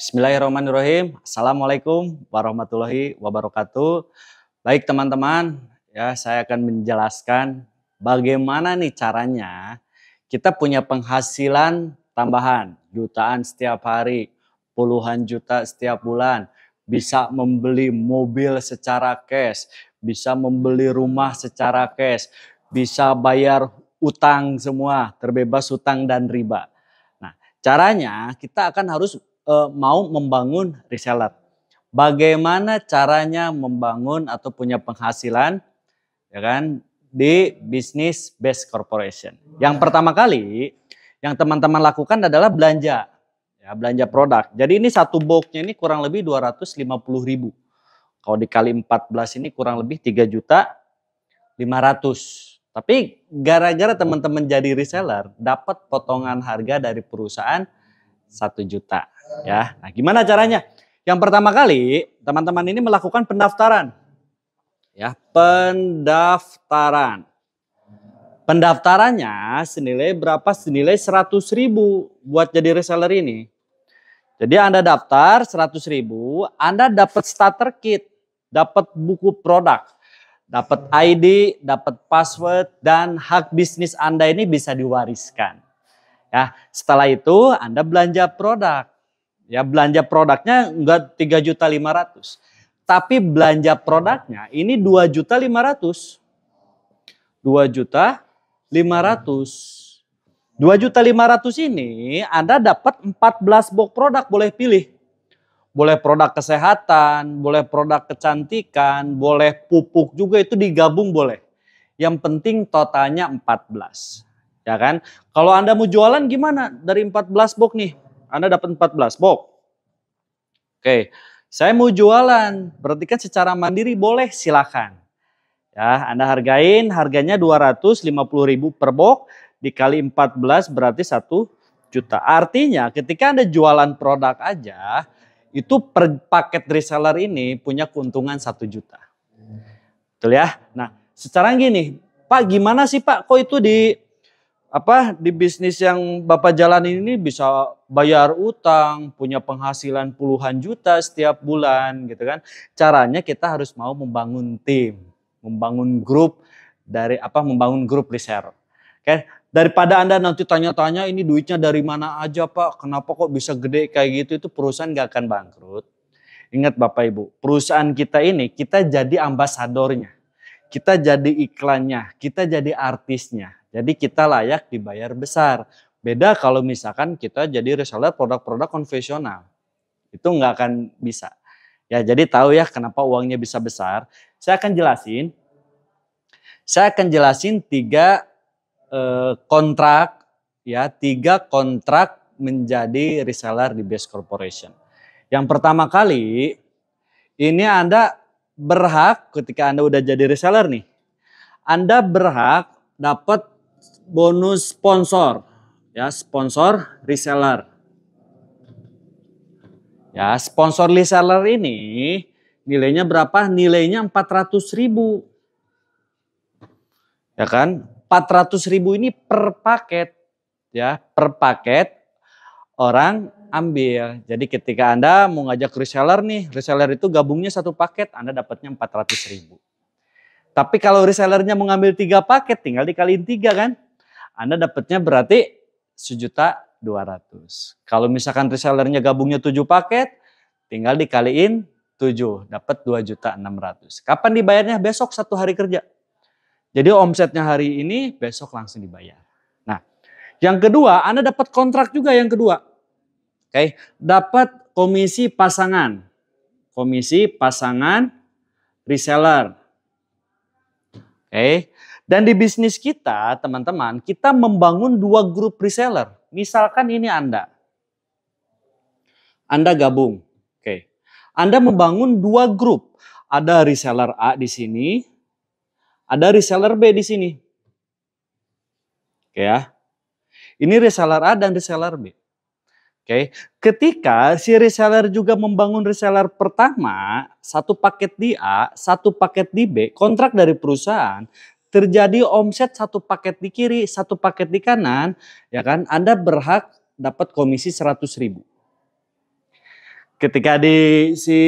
Bismillahirrahmanirrahim. Assalamualaikum warahmatullahi wabarakatuh. Baik teman-teman, ya saya akan menjelaskan bagaimana nih caranya kita punya penghasilan tambahan jutaan setiap hari, puluhan juta setiap bulan, bisa membeli mobil secara cash, bisa membeli rumah secara cash, bisa bayar utang semua, terbebas utang dan riba. Nah, caranya kita akan harus mau membangun reseller. Bagaimana caranya membangun atau punya penghasilan ya kan di bisnis based corporation. Yang pertama kali yang teman-teman lakukan adalah belanja. Ya, belanja produk. Jadi ini satu boxnya ini kurang lebih 250.000. Kalau dikali 14 ini kurang lebih 3.500.000. Tapi gara-gara teman-teman jadi reseller dapat potongan harga dari perusahaan 1 juta. Ya, nah gimana caranya? Yang pertama kali teman-teman ini melakukan pendaftaran. Ya, pendaftaran. Pendaftarannya senilai berapa? Senilai 100.000 buat jadi reseller ini. Jadi Anda daftar 100.000, Anda dapat starter kit, dapat buku produk, dapat ID, dapat password, dan hak bisnis Anda ini bisa diwariskan. Ya, setelah itu Anda belanja produk. Ya, belanja produknya enggak 3.500.000. Tapi belanja produknya ini 2.500.000. 2.500.000. 2.500.000 ini Anda dapat 14 box produk, boleh pilih. Boleh produk kesehatan, boleh produk kecantikan, boleh pupuk juga, itu digabung boleh. Yang penting totalnya 14. Ya kan? Kalau Anda mau jualan gimana? Dari 14 box nih, Anda dapat 14 box. Oke, saya mau jualan, berarti kan secara mandiri boleh, silakan. Ya, Anda harganya 250.000 per box, dikali 14 berarti 1 juta. Artinya ketika Anda jualan produk aja, itu per paket reseller ini punya keuntungan 1 juta. Betul ya? Nah, secara gini, Pak gimana sih Pak, kok itu di bisnis yang Bapak jalanin ini bisa bayar utang, punya penghasilan puluhan juta setiap bulan gitu kan. Caranya kita harus mau membangun tim, membangun grup membangun grup reseller. Oke, daripada Anda nanti tanya-tanya ini duitnya dari mana aja Pak, kenapa kok bisa gede kayak gitu, itu perusahaan gak akan bangkrut. Ingat Bapak Ibu, perusahaan kita ini kita jadi ambasadornya. Kita jadi iklannya, kita jadi artisnya. Jadi kita layak dibayar besar. Beda kalau misalkan kita jadi reseller produk-produk konvensional. Itu nggak akan bisa. Ya, jadi tahu ya kenapa uangnya bisa besar. Saya akan jelasin 3 kontrak, ya, 3 kontrak menjadi reseller di Best Corporation. Yang pertama kali, ini Anda berhak ketika Anda udah jadi reseller nih, Anda berhak dapat bonus sponsor, ya, sponsor reseller. Ya, sponsor reseller ini nilainya berapa? Nilainya 400.000. Ya kan? 400.000 ini per paket, ya, per paket orang ambil. Jadi ketika Anda mau ngajak reseller nih, reseller itu gabungnya 1 paket, Anda dapatnya 400.000. Tapi kalau resellernya mau ngambil 3 paket, tinggal dikaliin 3 kan. Anda dapatnya berarti 1.200.000. Kalau misalkan resellernya gabungnya 7 paket, tinggal dikaliin 7, dapat 2.600.000. Kapan dibayarnya? Besok 1 hari kerja. Jadi omsetnya hari ini, besok langsung dibayar. Nah, yang kedua, Anda dapat kontrak juga yang kedua. Oke, dapat komisi pasangan. Komisi pasangan reseller. Oke, dan di bisnis kita teman-teman, kita membangun 2 grup reseller. Misalkan ini Anda gabung. Oke, Anda membangun 2 grup. Ada reseller A di sini, ada reseller B di sini. Oke ya, ini reseller A dan reseller B. Oke, ketika si reseller juga membangun reseller pertama, 1 paket di A, 1 paket di B, kontrak dari perusahaan, terjadi omset 1 paket di kiri, 1 paket di kanan, ya kan? Anda berhak dapat komisi 100.000. Ketika di si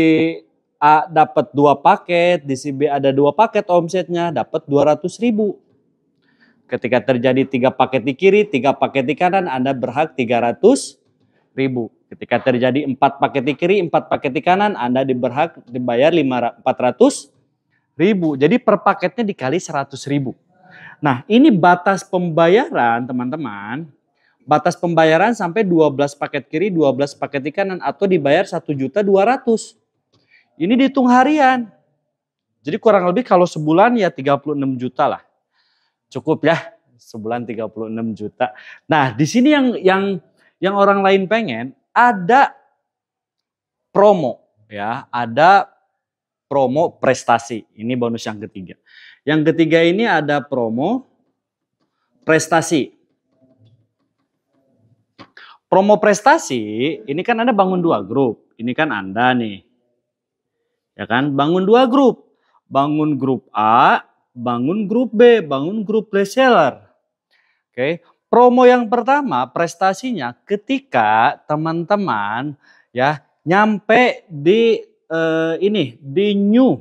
A dapat 2 paket, di si B ada 2 paket omsetnya, dapat 200.000. Ketika terjadi 3 paket di kiri, 3 paket di kanan, Anda berhak 300.000. Ketika terjadi 4 paket di kiri, 4 paket di kanan, Anda berhak dibayar 400.000. Jadi per paketnya dikali 100.000. Nah, ini batas pembayaran, teman-teman. Batas pembayaran sampai 12 paket kiri, 12 paket di kanan, atau dibayar 1.200.000. Ini dihitung harian. Jadi kurang lebih kalau sebulan ya 36 juta lah. Cukup ya, sebulan 36 juta. Nah, di sini yang orang lain pengen ada promo ya, ada promo prestasi. Ini bonus yang ketiga. Yang ketiga ini ada promo prestasi. Promo prestasi, ini kan Anda bangun 2 grup. Ini kan Anda nih. Ya kan, bangun 2 grup. Bangun grup A, bangun grup B, bangun grup reseller. Oke. Promo yang pertama prestasinya ketika teman-teman ya nyampe di di new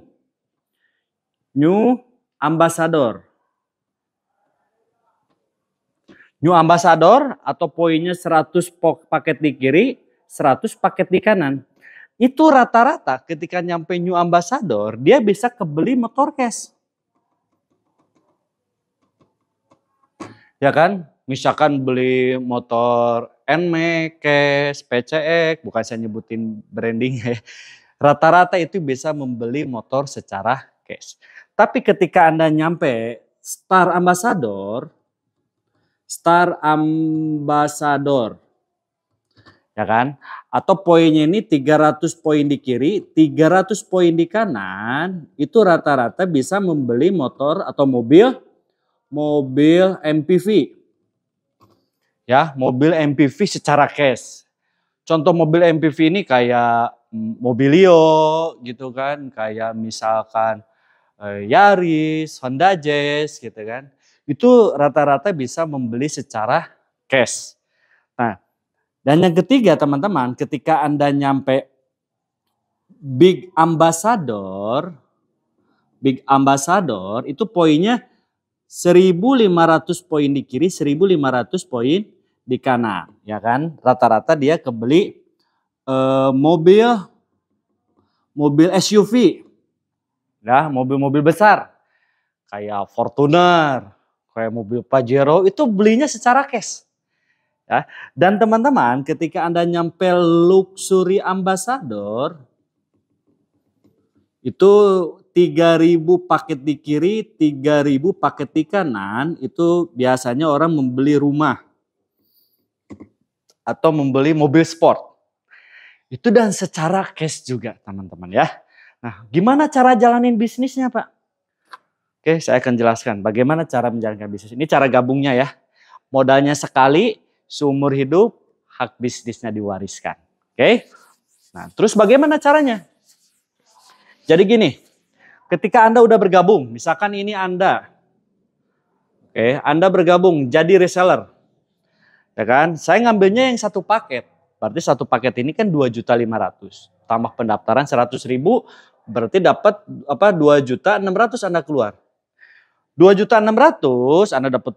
ambassador. New ambassador atau poinnya 100 paket di kiri, 100 paket di kanan. Itu rata-rata ketika nyampe new ambassador, dia bisa kebeli motor cash. Ya kan? Misalkan beli motor NMAX, cash, PCX, bukan saya nyebutin branding ya. Rata-rata itu bisa membeli motor secara cash. Tapi ketika Anda nyampe Star Ambassador, ya kan? Atau poinnya ini 300 poin di kiri, 300 poin di kanan, itu rata-rata bisa membeli motor atau mobil MPV. Ya, mobil MPV secara cash. Contoh mobil MPV ini kayak Mobilio gitu kan, kayak misalkan Yaris, Honda Jazz gitu kan. Itu rata-rata bisa membeli secara cash. Nah, dan yang ketiga teman-teman, ketika Anda nyampe Big Ambassador itu poinnya 1.500 poin di kiri, 1.500 poin di kanan, ya kan? Rata-rata dia kebeli mobil SUV, ya, mobil-mobil besar, kayak Fortuner, kayak mobil Pajero, itu belinya secara cash. Ya. Dan teman-teman, ketika Anda nyampe Luxury Ambassador, itu 3.000 paket di kiri, 3.000 paket di kanan, itu biasanya orang membeli rumah atau membeli mobil sport. Itu dan secara cash juga teman-teman ya. Nah, gimana cara jalanin bisnisnya Pak? Oke, saya akan jelaskan bagaimana cara menjalankan bisnis. Ini cara gabungnya ya. Modalnya sekali, seumur hidup, hak bisnisnya diwariskan. Oke. Nah, terus bagaimana caranya? Jadi gini, ketika Anda udah bergabung, misalkan ini Anda, Anda bergabung jadi reseller. Ya kan? Saya ngambilnya yang 1 paket. Berarti 1 paket ini kan 2.500.000. Tambah pendaftaran 100.000, berarti dapat 2.600.000 Anda keluar. 2.600.000 Anda dapat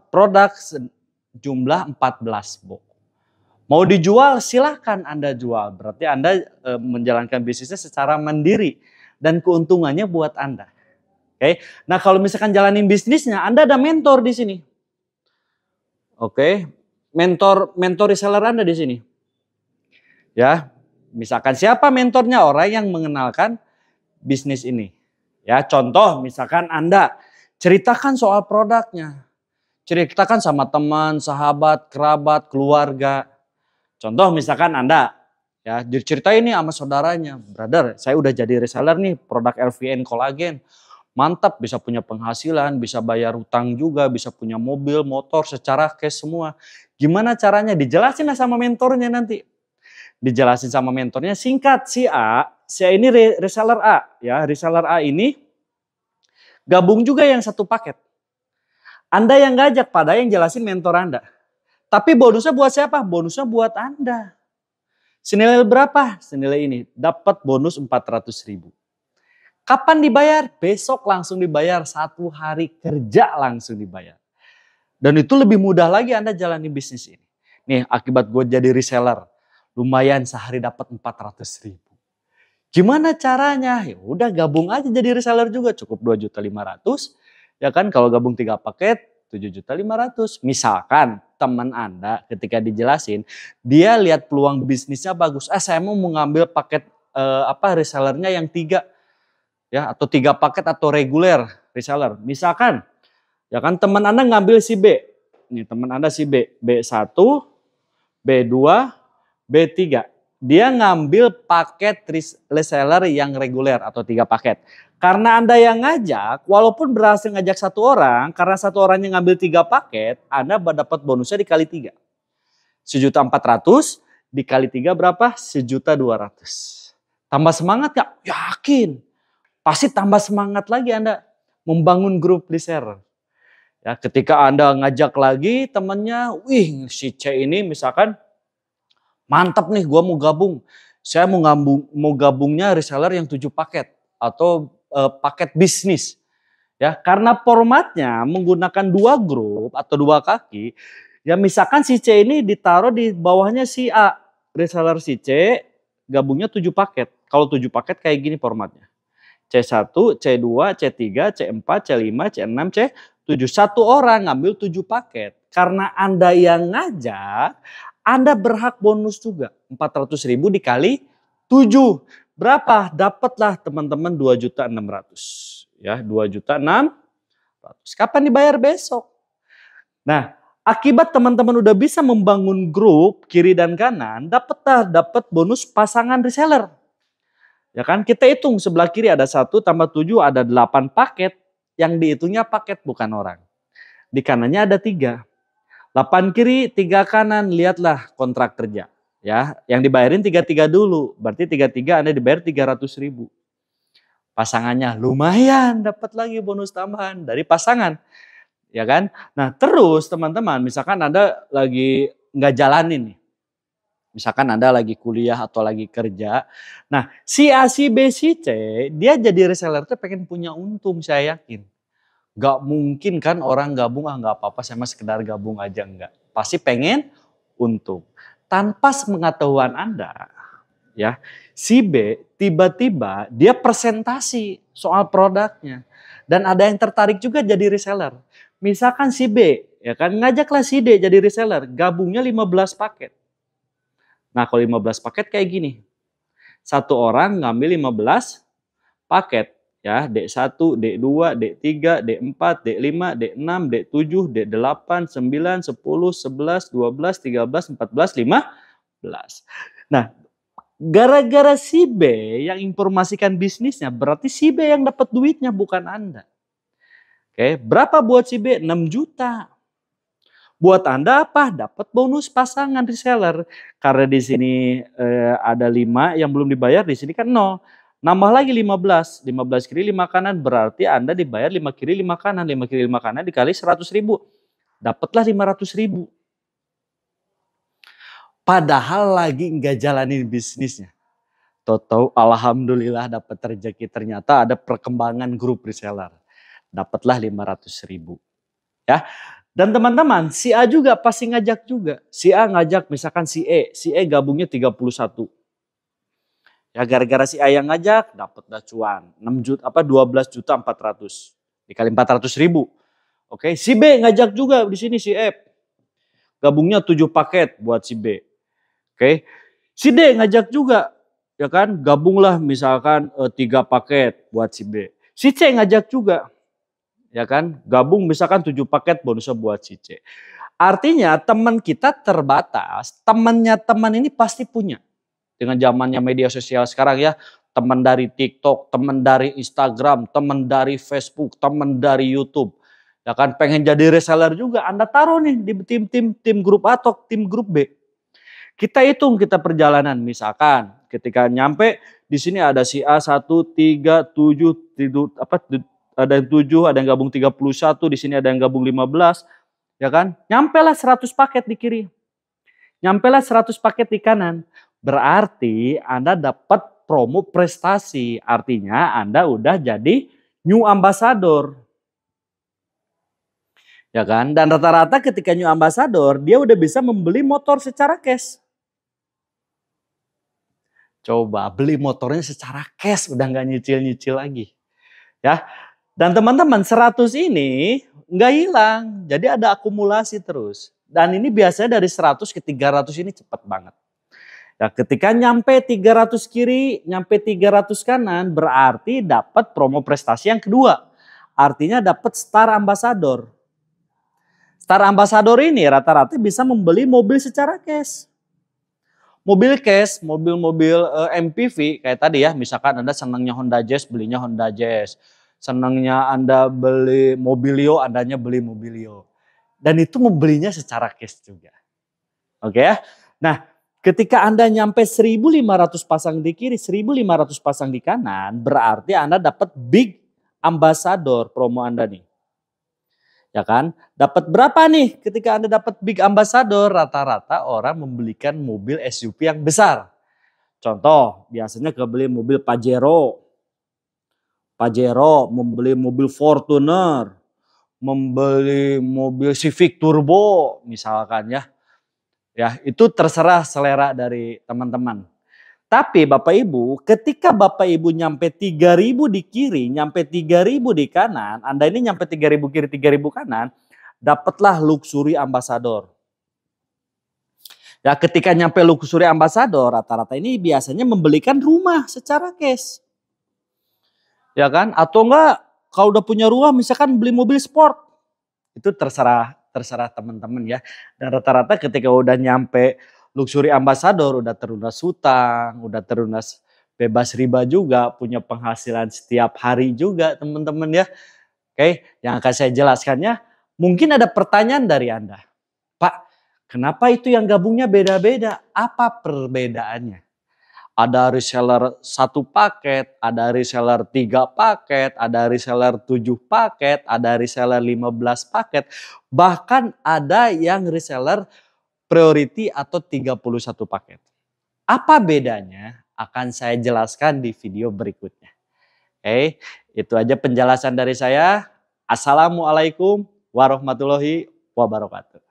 produk jumlah 14 box. Mau dijual silahkan Anda jual. Berarti Anda menjalankan bisnisnya secara mandiri dan keuntungannya buat Anda. Oke. Nah, kalau misalkan jalanin bisnisnya, Anda ada mentor di sini. Oke. Mentor reseller Anda di sini. Ya, misalkan siapa mentornya? Orang yang mengenalkan bisnis ini. Ya, contoh misalkan Anda ceritakan soal produknya. Ceritakan sama teman, sahabat, kerabat, keluarga. Contoh misalkan Anda ya diceritain nih sama saudaranya, brother, saya udah jadi reseller nih produk LVN kolagen. Mantap, bisa punya penghasilan, bisa bayar hutang juga, bisa punya mobil, motor secara cash semua. Gimana caranya? Dijelasin lah sama mentornya nanti. Dijelasin sama mentornya singkat, si A ini reseller A ya, reseller A ini gabung juga yang 1 paket. Anda yang ngajak, pada yang jelasin mentor Anda. Tapi bonusnya buat siapa? Bonusnya buat Anda. Senilai berapa? Senilai ini, dapat bonus 400.000. Kapan dibayar? Besok langsung dibayar, 1 hari kerja langsung dibayar. Dan itu lebih mudah lagi Anda jalani bisnis ini. Nih akibat gue jadi reseller, lumayan sehari dapat 400.000. Gimana caranya? Ya udah gabung aja jadi reseller juga, cukup 2.500.000. Ya kan kalau gabung 3 paket 7.500.000. Misalkan teman Anda ketika dijelasin, dia lihat peluang bisnisnya bagus. Saya mau ngambil paket resellernya yang 3 ya, atau 3 paket atau reguler reseller. Misalkan ya kan teman Anda ngambil si B. Nih teman Anda si B, B1, B2, B3. Dia ngambil paket reseller yang reguler atau 3 paket. Karena Anda yang ngajak, walaupun berhasil ngajak 1 orang, karena 1 orang yang ngambil 3 paket, Anda dapat bonusnya dikali 3. 1.400.000 dikali 3 berapa? 1.200.000. Tambah semangat gak? Yakin. Pasti tambah semangat lagi Anda membangun grup reseller. Ya, ketika Anda ngajak lagi temannya, wih si C ini misalkan, mantap nih gua mau gabung. Saya mau gabungnya reseller yang 7 paket atau paket bisnis. Ya, karena formatnya menggunakan 2 grup atau 2 kaki. Ya misalkan si C ini ditaruh di bawahnya si A. Reseller si C gabungnya 7 paket. Kalau 7 paket kayak gini formatnya. C1, C2, C3, C4, C5, C6, C7. 1 orang ngambil 7 paket. Karena Anda yang ngajak, Anda berhak bonus juga. 400.000 dikali 7. Berapa? Dapatlah teman-teman 2.600.000. Ya, 2.600.000. Kapan dibayar? Besok. Nah, akibat teman-teman udah bisa membangun grup kiri dan kanan, dapat bonus pasangan reseller. Ya kan, kita hitung sebelah kiri ada 1 tambah 7 ada 8 paket. Yang dihitungnya paket bukan orang. Di kanannya ada 3. 8 kiri, 3 kanan, lihatlah kontrak kerja. Ya, yang dibayarin 3-3 dulu. Berarti 3-3 Anda dibayar 300.000. Pasangannya lumayan dapat lagi bonus tambahan dari pasangan. Ya kan? Nah, terus teman-teman, misalkan Anda lagi nggak jalanin nih. Misalkan Anda lagi kuliah atau lagi kerja. Nah, si A, si B, si C, dia jadi reseller tuh pengen punya untung, saya yakin. Gak mungkin kan orang gabung, gak apa-apa saya mah sekedar gabung aja, enggak. Pasti pengen untung. Tanpa sepengetahuan Anda, ya, si B tiba-tiba dia presentasi soal produknya. Dan ada yang tertarik juga jadi reseller. Misalkan si B, ya kan, ngajaklah si D jadi reseller, gabungnya 15 paket. Nah kalau 15 paket kayak gini. 1 orang ngambil 15 paket. Ya, D1, D2, D3, D4, D5, D6, D7, D8, 9, 10, 11, 12, 13, 14, 15. Nah, gara-gara si B yang informasikan bisnisnya, berarti si B yang dapat duitnya bukan Anda. Oke, berapa buat si B? 6 juta. Buat Anda apa? Dapat bonus pasangan reseller. Karena di sini ada 5 yang belum dibayar, di sini kan 0. Nambah lagi 15. 15 kiri 5 kanan berarti Anda dibayar 5 kiri 5 kanan. 5 kiri 5 kanan dikali 100.000. Dapatlah 500.000. Padahal lagi nggak jalanin bisnisnya. Tahu-tahu alhamdulillah dapat rezeki, ternyata ada perkembangan grup reseller. Dapatlah 500.000. Ya. Dan teman-teman, si A juga pasti ngajak juga. Si A ngajak misalkan si E. Si E gabungnya 31. Ya gara-gara si A yang ngajak dapat dah cuan. 12.400.000 dikali 400.000. Oke, si B ngajak juga di sini si F. Gabungnya 7 paket buat si B. Oke. Si D ngajak juga. Ya kan? Gabunglah misalkan 3 paket buat si B. Si C ngajak juga. Ya kan? Gabung misalkan 7 paket bonusnya buat si C. Artinya teman kita terbatas. Temannya teman ini pasti punya. Dengan zamannya media sosial sekarang ya, teman dari TikTok, teman dari Instagram, teman dari Facebook, teman dari YouTube. Ya kan, pengen jadi reseller juga, Anda taruh nih di tim grup A atau tim grup B. Kita hitung kita perjalanan, misalkan ketika nyampe di sini ada si A 1, 3, 7, ada yang 7, ada yang gabung 31, di sini ada yang gabung 15, ya kan? Nyampe lah 100 paket di kiri. Nyampe lah 100 paket di kanan. Berarti Anda dapat promo prestasi. Artinya Anda udah jadi new ambassador. Ya kan? Dan rata-rata ketika new ambassador, dia udah bisa membeli motor secara cash. Coba beli motornya secara cash, udah nggak nyicil-nyicil lagi. Ya. Dan teman-teman 100 ini nggak hilang. Jadi ada akumulasi terus. Dan ini biasanya dari 100 ke 300 ini cepat banget. Ya, ketika nyampe 300 kiri, nyampe 300 kanan, berarti dapat promo prestasi yang kedua. Artinya dapat Star Ambassador. Star Ambassador ini rata-rata bisa membeli mobil secara cash. Mobil cash, mobil-mobil MPV kayak tadi ya, misalkan Anda senangnya Honda Jazz, belinya Honda Jazz. Senangnya Anda beli Mobilio, Andanya beli Mobilio. Dan itu membelinya secara cash juga. Oke ya. Nah, ketika Anda nyampe 1.500 pasang di kiri, 1.500 pasang di kanan, berarti Anda dapat big ambassador promo Anda nih. Ya kan? Dapat berapa nih ketika Anda dapat big ambassador? Rata-rata orang membelikan mobil SUV yang besar. Contoh, biasanya kebeli mobil Pajero, membeli mobil Fortuner, membeli mobil Civic Turbo misalkan ya. Ya, itu terserah selera dari teman-teman. Tapi Bapak Ibu, ketika Bapak Ibu nyampe 3.000 di kiri, nyampe 3.000 di kanan, Anda ini nyampe 3.000 kiri, 3.000 kanan, dapatlah luxury ambassador. Ya, ketika nyampe luxury ambassador, rata-rata ini biasanya membelikan rumah secara cash. Ya kan? Atau enggak kalau udah punya rumah misalkan beli mobil sport. Itu terserah teman-teman ya. Dan rata-rata ketika udah nyampe luxury ambassador, udah terlunas hutang, udah terlunas bebas riba juga, punya penghasilan setiap hari juga teman-teman ya. Oke, yang akan saya jelaskannya, mungkin ada pertanyaan dari Anda. Pak, kenapa itu yang gabungnya beda-beda? Apa perbedaannya? Ada reseller 1 paket, ada reseller 3 paket, ada reseller 7 paket, ada reseller 15 paket. Bahkan ada yang reseller priority atau 31 paket. Apa bedanya? Akan saya jelaskan di video berikutnya. Oke, itu aja penjelasan dari saya. Assalamualaikum warahmatullahi wabarakatuh.